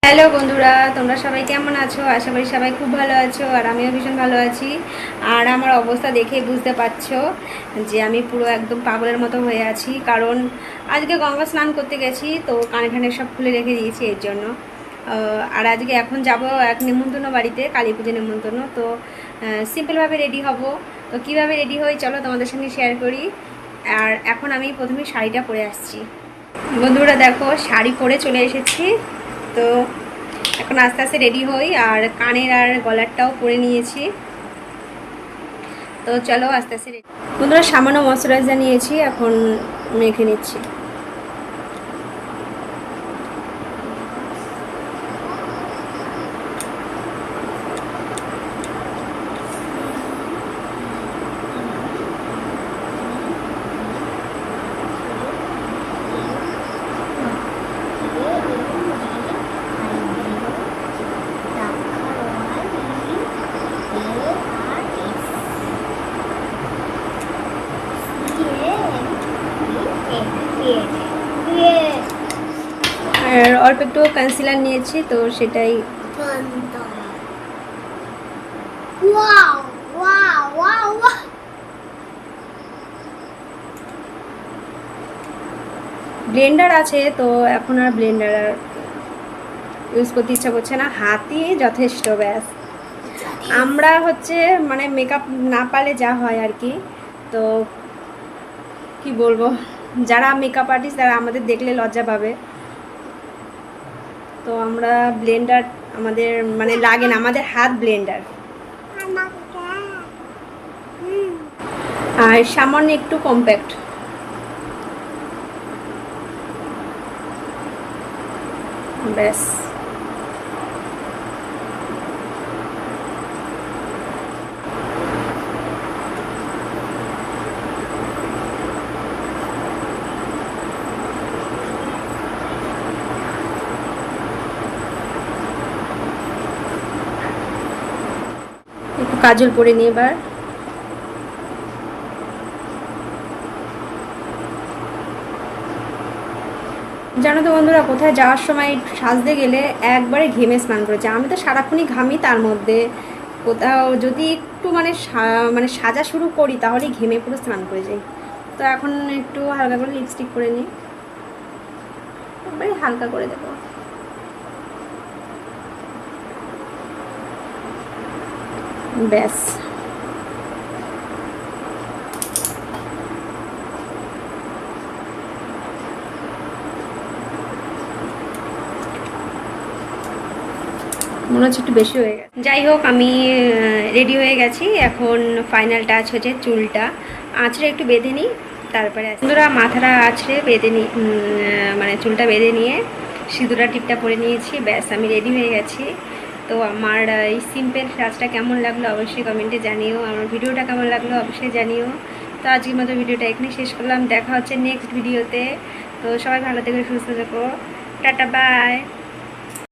Hello বন্ধুরা, তোমরা সবাই কেমন আছো? আশা করি সবাই খুব ভালো আছো, আর আমিও ভীষণ ভালো আছি। আর আমার অবস্থা দেখে বুঝতে পারছো যে আমি পুরো একদম পাগলের মতো হয়ে আছি, কারণ আজকে গঙ্গা স্নান করতে গেছি, তো কানে ঠানে সব খুলে রেখে দিয়েছি এর জন্য। আর আজকে এখন যাব এক নিমন্ত্রণ বাড়িতে, কালী পুজো নিমন্ত্রণ। তো সিম্পলভাবে রেডি হব। তো কীভাবে রেডি হই চলো তোমাদের সঙ্গে শেয়ার করি। আর এখন আমি প্রথমে শাড়িটা পরে আসছি। বন্ধুরা দেখো, শাড়ি পরে চলে এসেছি। তো এখন আস্তে আস্তে রেডি হই, আর কানের আর গলারটাও পরে নিয়েছি। তো চলো আস্তে আস্তে রেডি। বন্ধুরা সামান্য ময়শ্চারাইজার নিয়েছি, এখন মেখে নিচ্ছি। আর অল্প একটু কনসিলার নিয়েছি, তো সেটাই। ব্লেন্ডার আছে, তো এখন আর ব্লেন্ডার আর ইউজ করতে ইচ্ছা করছে না, হাতই যথেষ্ট ব্যাস। আমরা হচ্ছে মানে মেকআপ না পারলে যা হয় আর কি। তো কি বলবো, যারা মেকআপ আর্টিস্ট তারা আমাদের দেখলে লজ্জা পাবে। তো আমরা ব্লেন্ডার আমাদের মানে লাগে না, আমাদের হাত ব্লেন্ডার। আর সামান্য একটু কম্প্যাক্ট, ব্যাস। একটু কাজল পরে নিই এবার। জানো তো বন্ধুরা, কোথায় যাওয়ার সময় সাজতে গেলে একবারে ঘেমে স্নান করেছে। আমি তো সারাক্ষণই ঘামি, তার মধ্যে কোথাও যদি একটু মানে সাজা শুরু করি তাহলেই ঘেমে পুরো স্নান করে যাই। তো এখন একটু হালকা করে লিপস্টিক করে নিই, একবারে হালকা করে দেবো, ব্যাস। মনে হচ্ছে একটু বেশি হয়ে গেছে। যাই হোক, আমি রেডি হয়ে গেছি। এখন ফাইনাল টাচ হচ্ছে চুলটা আঁচড়ে একটু বেঁধে নিই, তারপরে বন্ধুরা মাথাটা আঁচড়ে বেঁধে নিই, মানে চুলটা বেঁধে নিয়ে সিঁদুরা টিপটা পরে নিয়েছি, ব্যাস আমি রেডি হয়ে গেছি। তো আমার এই সিম্পল সাজটা কেমন লাগলো অবশ্যই কমেন্টে জানিও, আমার ভিডিওটা কেমন লাগলো অবশ্যই জানিও। তো আজকের মতো ভিডিওটা এখানে শেষ করলাম, দেখা হচ্ছে নেক্সট ভিডিওতে। তো সবাই ভালো থেকো, সুস্থ থেকো, টাটা বাই।